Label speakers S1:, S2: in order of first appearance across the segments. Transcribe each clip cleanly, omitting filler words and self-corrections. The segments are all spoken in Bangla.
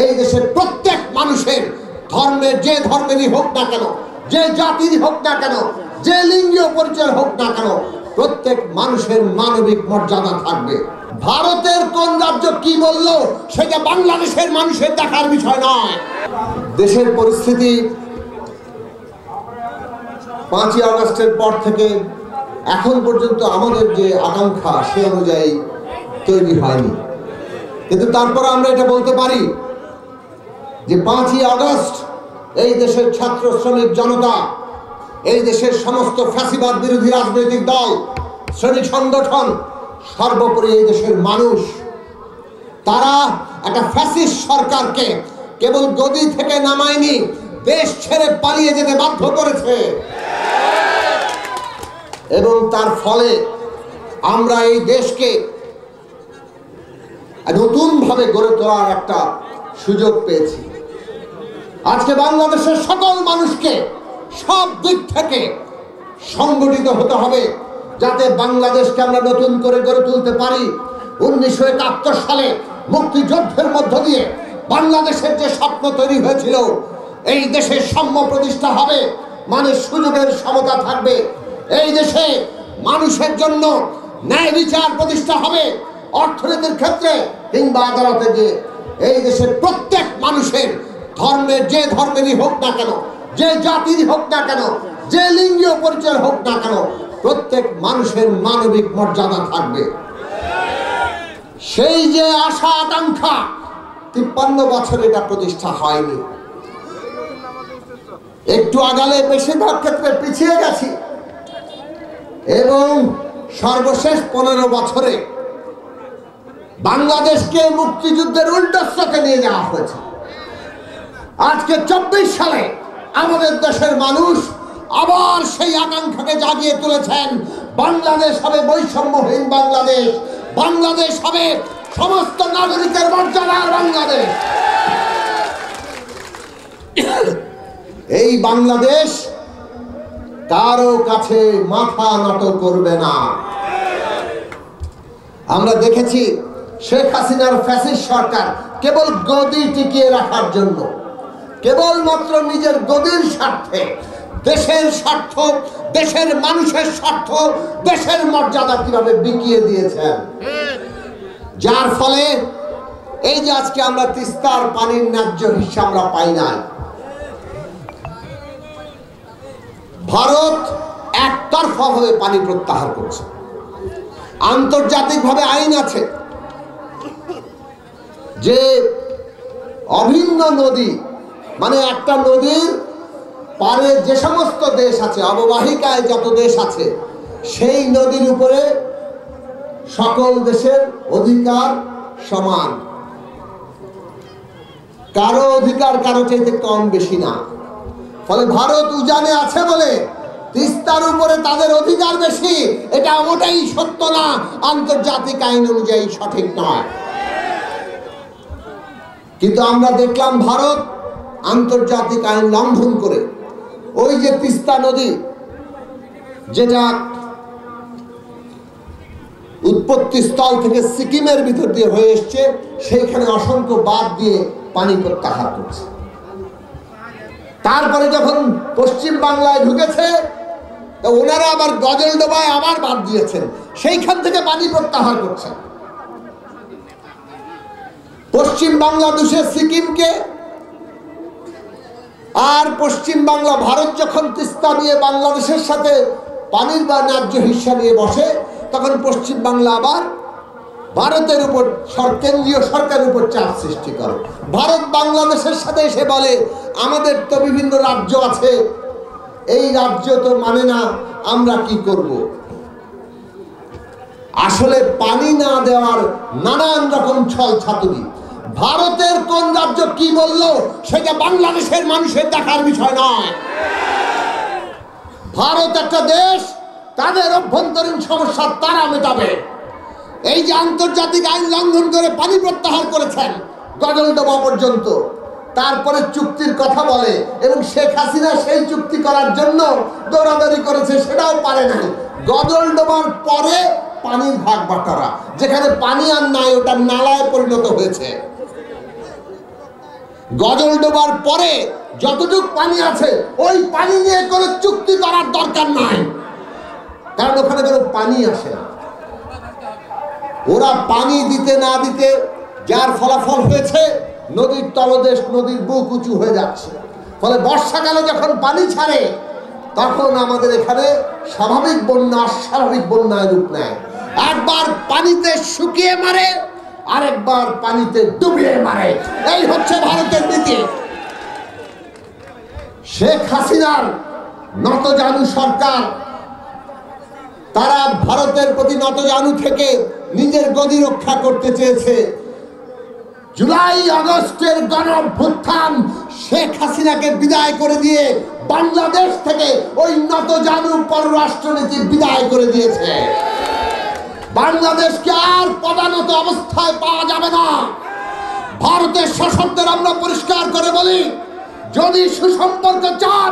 S1: এই দেশের প্রত্যেক মানুষের ধর্মের, যে ধর্মেরই হোক না কেন, যে জাতির হোক না কেন, যে লিঙ্গীয় পরিচয় হোক না কেন, প্রত্যেক মানুষের মানবিক মর্যাদা থাকবে। ভারতের কোন রাজ্য কি বলল সেটা বাংলাদেশের মানুষের দেখার বিষয় নয়। দেশের পরিস্থিতি 5ই আগস্টের পর থেকে এখন পর্যন্ত আমাদের যে আকাঙ্ক্ষা সে অনুযায়ী তৈরি হয়নি, কিন্তু তারপর আমরা এটা বলতে পারি যে 5ই আগস্ট এই দেশের ছাত্র শ্রমিক জনতা, এই দেশের সমস্ত ফ্যাসিবাদ বিরোধী রাজনৈতিক দল, শ্রমিক সংগঠন, সর্বোপরি এই দেশের মানুষ, তারা একটা ফ্যাসিস্ট সরকারকে কেবল গদি থেকে নামায়নি, দেশ ছেড়ে পালিয়ে যেতে বাধ্য করেছে। এবং তার ফলে আমরা এই দেশকে নতুন ভাবে গড়ে তোলার একটা সুযোগ পেয়েছি। আজকে বাংলাদেশের সকল মানুষকে সব দিক থেকে সংগঠিত হতে হবে যাতে বাংলাদেশকে আমরা নতুন করে গড়ে তুলতে পারি। 1971 সালে মুক্তিযুদ্ধের মধ্য দিয়ে বাংলাদেশের যে স্বপ্ন তৈরি হয়েছিল, এই দেশের সাম্য প্রতিষ্ঠা হবে, মানুষ সুযোগের সমতা থাকবে, এই দেশে মানুষের জন্য ন্যায় বিচার প্রতিষ্ঠা হবে, অর্থনীতির ক্ষেত্রে কিংবা আদালতে গিয়ে এই দেশের প্রত্যেক মানুষের ধর্মের, যে ধর্মেরই হোক না কেন, যে জাতির হোক না কেন, যে লিঙ্গীয় পরিচয় হোক না কেন, প্রত্যেক মানুষের মানবিক মর্যাদা থাকবে। সেই যে আশা আকাঙ্ক্ষা 53 বছর এটা প্রতিষ্ঠা হয়নি। একটু আগালে বেশিরভাগ ক্ষেত্রে পিছিয়ে গেছি এবং সর্বশেষ 15 বছরে বাংলাদেশকে মুক্তিযুদ্ধের উল্টোস্রোতে নিয়ে যাওয়া হয়েছে। আজকে 24 সালে আমাদের দেশের মানুষ আবার সেই আকাঙ্ক্ষাকে জাগিয়ে তুলেছেন। বাংলাদেশ হবে বৈষম্যহীন বাংলাদেশ, বাংলাদেশ হবে সমস্ত নাগরিকের মর্যাদার বাংলাদেশ। এই বাংলাদেশ কারো কাছে মাথা নত করবে না। আমরা দেখেছি শেখ হাসিনার ফ্যাসিস্ট সরকার কেবল গদি টিকিয়ে রাখার জন্য, কেবলমাত্র নিজের গদির স্বার্থে দেশের স্বার্থ, দেশের মানুষের স্বার্থ, দেশের মর্যাদা কিভাবে বিকিয়ে দিয়েছেন, যার ফলে এই যে আজকে আমরা তিস্তার পানির ন্যায্য হিস্সা আমরা পাই নাই। ভারত একতরফাভাবে পানি প্রত্যাহার করছে। আন্তর্জাতিকভাবে আইন আছে যে অভিন্ন নদী, মানে একটা নদীর পারে যে সমস্ত দেশ আছে, অববাহিকায় যত দেশ আছে, সেই নদীর উপরে সকল দেশের অধিকার সমান, কারো অধিকার কারো চাইতে কম বেশি না। ফলে ভারত উজানে আছে বলে তিস্তার উপরে তাদের অধিকার বেশি, এটা মোটেই সত্য না, আন্তর্জাতিক আইন অনুযায়ী সঠিক নয়। কিন্তু আমরা দেখলাম ভারত আন্তর্জাতিক আইন লঙ্ঘন করে ওই যে তিস্তা নদী, যেটা উৎপত্তি স্থল থেকে সিকিমের ভিতর দিয়ে হয়ে এসছে, সেইখানে অসংখ্য বাঁধ দিয়ে পানি প্রত্যাহার করছে। তারপরে যখন পশ্চিম বাংলায় ঢুকেছে, ওনারা আবার গজলডোবায় আবার বাঁধ দিয়েছেন, সেইখান থেকে পানি প্রত্যাহার করছে। পশ্চিম বাংলাদেশে সিকিমকে, আর পশ্চিম বাংলা ভারত যখন তিস্তা নিয়ে বাংলাদেশের সাথে পানির বা ন্যায্য হিস্সা নিয়ে বসে, তখন পশ্চিম বাংলা আবার ভারতের উপর, কেন্দ্রীয় সরকারের উপর চাপ সৃষ্টি করে। ভারত বাংলাদেশের সাথে এসে বলে আমাদের তো বিভিন্ন রাজ্য আছে, এই রাজ্য তো মানে না, আমরা কি করব? আসলে পানি না দেওয়ার নানান রকম ছল ছাতুরি। ভারতের কোন রাজ্য কি বলল সেটা বাংলাদেশের মানুষের দেখার বিষয় নয়। ভারত একটা দেশ, তাদের অভ্যন্তরীণ সমস্যা তারা মেটাবে। এই যে আন্তর্জাতিক আইন লঙ্ঘন করে পানি প্রত্যাহার করেছেন গজলডোবা পর্যন্ত, তারপরে চুক্তির কথা বলে, এবং শেখ হাসিনা সেই চুক্তি করার জন্য দৌড়াদৌড়ি করেছে, সেটাও পারে নাই। গজলডোবার পরে পানির ভাগ বাটারা, যেখানে পানি আর নাই, ওটা নালায় পরিণত হয়েছে। গজল ডোবার পরে যতটুকু পানি আছে ওই পানি নিয়ে কোনো চুক্তি করার দরকার নাই, কারণ ওখানে কোনো পানি আসে না। ওরা পানি দিতে না দিতে যার ফলাফল হয়েছে, নদীর তলদেশ, নদীর বুক উঁচু হয়ে যাচ্ছে। ফলে বর্ষাকালে যখন পানি ছাড়ে তখন আমাদের এখানে স্বাভাবিক বন্যা অস্বাভাবিক বন্যায় রূপ নেয়। একবার পানিতে শুকিয়ে মারে, আরেকবার পানিতে ডুবিয়ে মারে। এই হচ্ছে ভারতের নীতি। শেখ হাসিনার নতজানু সরকার, তারা ভারতের প্রতি নতজানু থেকে নিজের গদি রক্ষা করতে চেয়েছে। জুলাই আগস্টের গণঅভ্যুত্থান শেখ হাসিনাকে বিদায় করে দিয়ে বাংলাদেশ থেকে ওই নতজানু পররাষ্ট্রনীতি বিদায় করে দিয়েছে। বাংলাদেশকে আর পদানত অবস্থায় পাওয়া যাবে না। ভারতের শাসকদের আমরা পরিষ্কার করে বলি, যদি সুসম্পর্ক চান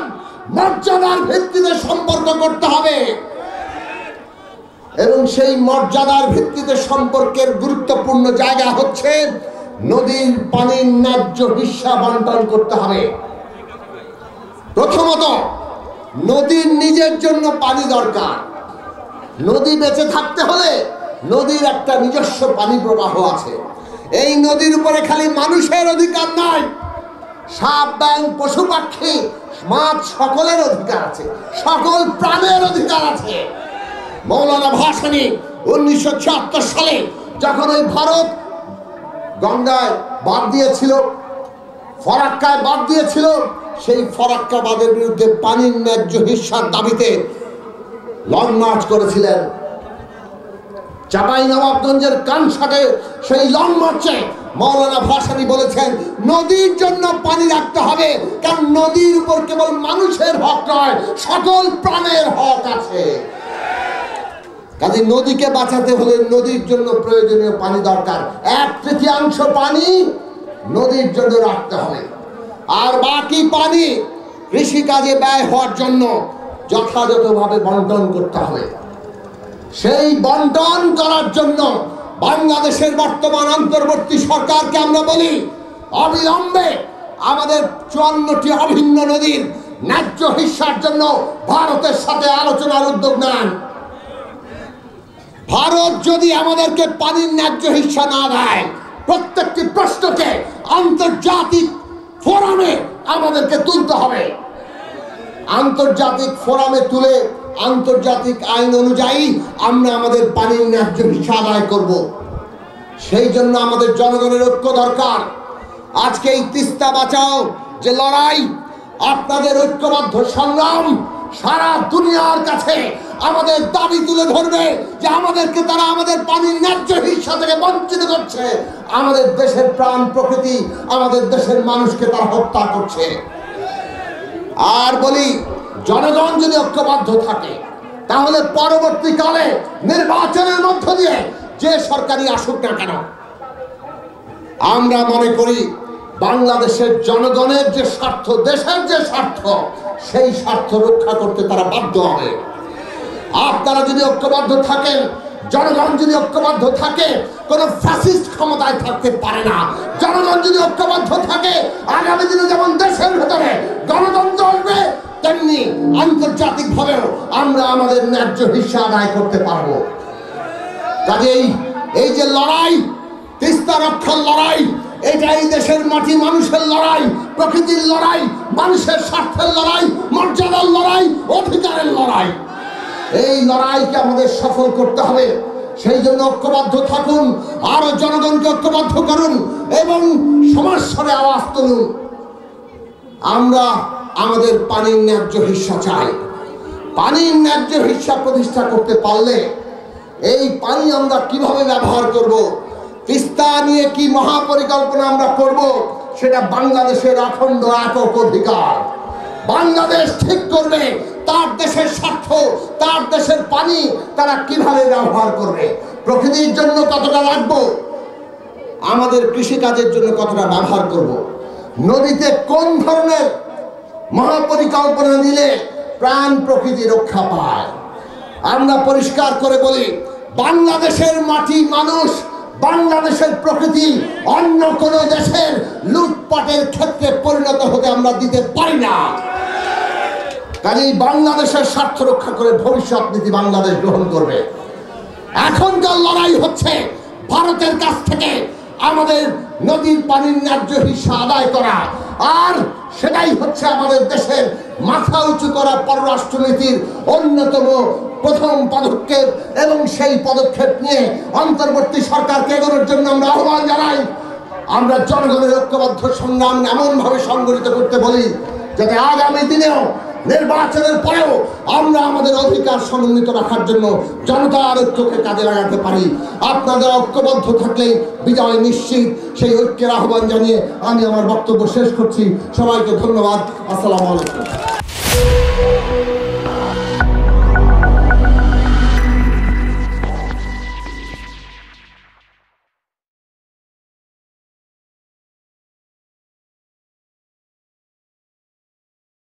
S1: মর্যাদার ভিত্তিতে সম্পর্ক করতে হবে, এবং সেই মর্যাদার ভিত্তিতে সম্পর্কের গুরুত্বপূর্ণ জায়গা হচ্ছে নদীর পানির ন্যায্য হিস্সা বন্টন করতে হবে। প্রথমত, নদীর নিজের জন্য পানি দরকার। নদী বেঁচে থাকতে হলে নদীর একটা নিজস্ব পানি প্রবাহ আছে। এই নদীর উপরে খালি মানুষের অধিকার নয়, সাপ, ব্যাঙ, পশু পাখি, মাছ সকলের অধিকার আছে, সকল প্রাণের অধিকার আছে। মৌলানা ভাসানী 1976 সালে যখন ওই ভারত গঙ্গায় বাদ দিয়েছিল, ফরাক্কায় বাদ দিয়েছিল, সেই ফরাক্কা বাদের বিরুদ্ধে পানির ন্যায্য হিস্সার দাবিতে লং মার্চ করেছিলেন। চাঁপাইনবাবগঞ্জের কানসাটে সেই লং মার্চে মৌলানা ভাসানী বলেছেন, নদীর জন্য পানি রাখতে হবে, কারণ নদীর উপর কেবল মানুষের হক নয়, সকল প্রাণের হক আছে। কাজে নদীকে বাঁচাতে হলে নদীর জন্য প্রয়োজনীয় পানি দরকার। 1/3 পানি নদীর জন্য রাখতে হবে, আর বাকি পানি কৃষিকাজে ব্যয় হওয়ার জন্য যথাযথভাবে বন্টন করতে হবে। সেই বন্টন করার জন্য বাংলাদেশের বর্তমান অন্তর্বর্তী সরকারকে আমরা বলি, অবিলম্বে আমাদের 54টি অভিন্ন নদীর ন্যায্য হিস্সার জন্য ভারতের সাথে আলোচনার উদ্যোগ নেন। ভারত যদি আমাদেরকে পানির ন্যায্য হিস্সা না দেয়, প্রত্যেকটি প্রশ্নকে আন্তর্জাতিক ফোরামে আমাদেরকে তুলতে হবে। আন্তর্জাতিক ফোরামে তুলে আন্তর্জাতিক আইন অনুযায়ী আমরা আমাদের পানির ন্যায্য হিস্সা আদায় করব। সেই জন্য আমাদের জনগণের ঐক্য দরকার। আজকে এই তিস্তা বাঁচাও যে লড়াই, আপনাদের ঐক্যবদ্ধ সংগ্রাম সারা দুনিয়ার কাছে আমাদের দাবি তুলে ধরবে যে আমাদেরকে তারা আমাদের পানির ন্যায্য হিস্সা থেকে বঞ্চিত করছে। আমাদের দেশের প্রাণ প্রকৃতি, আমাদের দেশের মানুষকে তারা হত্যা করছে। আর বলি, জনগণ যদি ঐক্যবদ্ধ থাকে তাহলে পরবর্তীকালে নির্বাচনের মধ্য দিয়ে যে সরকারি আসুক না কেন, আমরা মনে করি বাংলাদেশের জনগণের যে স্বার্থ, দেশের যে স্বার্থ, সেই স্বার্থ রক্ষা করতে তারা বাধ্য হবে। আপনারা যদি ঐক্যবদ্ধ থাকেন, জনগণ যদি ঐক্যবদ্ধ থাকে, কোন ফ্যাসিস্ট ক্ষমতায় থাকতে পারে না। জনগণ যদি ঐক্যবদ্ধ থাকে, আগামী দিনে যেমন দেশের ভেতরে গণতন্ত্র আসবে, তেমনি আন্তর্জাতিক ভাবেও আমরা আমাদের ন্যায্য হিস্সা আদায় করতে পারবো। কাজেই এই যে লড়াই, তিস্তা রক্ষার লড়াই, এটাই দেশের মাটি মানুষের লড়াই, প্রকৃতির লড়াই, মানুষের স্বার্থের লড়াই, মর্যাদার লড়াই, অধিকারের লড়াই। এই লড়াইকে আমাদের সফল করতে হবে। সেই জন্য ঐক্যবদ্ধ থাকুন, আরো জনগণকে ঐক্যবদ্ধ করুন এবং সমাজস্বরে আওয়াজ তুলুন। আমরা আমাদের পানির ন্যায্য হিস্সা চাই। পানির ন্যায্য হিস্সা প্রতিষ্ঠা করতে পারলে এই পানি আমরা কিভাবে ব্যবহার করব, তিস্তা নিয়ে কি মহাপরিকল্পনা আমরা করব, সেটা বাংলাদেশের অখণ্ড একক অধিকার। বাংলাদেশ ঠিক করবে তার দেশের স্বার্থ, তার দেশের পানি তারা কিভাবে ব্যবহার করবে, প্রকৃতির জন্য কতটা রাখবো, আমাদের কৃষিকাজের জন্য কতটা ব্যবহার করব, নদীতে কোন ধরনের মহাপরিকল্পনা নিলে প্রাণ প্রকৃতি রক্ষা পায়। আমরা পরিষ্কার করে বলি, বাংলাদেশের মাটি মানুষ, বাংলাদেশের প্রকৃতি অন্য কোন দেশের লুটপাটে তাদের ক্ষেত্রে পরিণত হতে আমরা দিতে পারি না। কাজেই বাংলাদেশের স্বার্থ রক্ষা করে ভবিষ্যৎ নীতি বাংলাদেশ গ্রহণ করবে। এখনকার লড়াই হচ্ছে ভারতের কাছ থেকে আমাদের নদীর পানির ন্যায্য হিস্সা আদায় করা, আর সেটাই হচ্ছে আমাদের দেশের মাথা উঁচু করা পররাষ্ট্রনীতির অন্যতম প্রথম পদক্ষেপ। এবং সেই পদক্ষেপ নিয়ে অন্তর্বর্তী সরকারকে এগোনোর জন্য আমরা আহ্বান জানাই। আমরা জনগণের ঐক্যবদ্ধ সংগ্রাম এমনভাবে সংগঠিত করতে বলি যাতে আগামী দিনেও নির্বাচনের পরেও আমরা আমাদের অধিকার সমন্বিত রাখার জন্য জনতার ঐক্যকে কাজে লাগাতে পারি। আপনাদের ঐক্যবদ্ধ থাকলে বিজয় নিশ্চিত। সেই ঐক্যের আহ্বান জানিয়ে আমি আমার বক্তব্য শেষ করছি। সবাইকে ধন্যবাদ। আসসালামু আলাইকুম।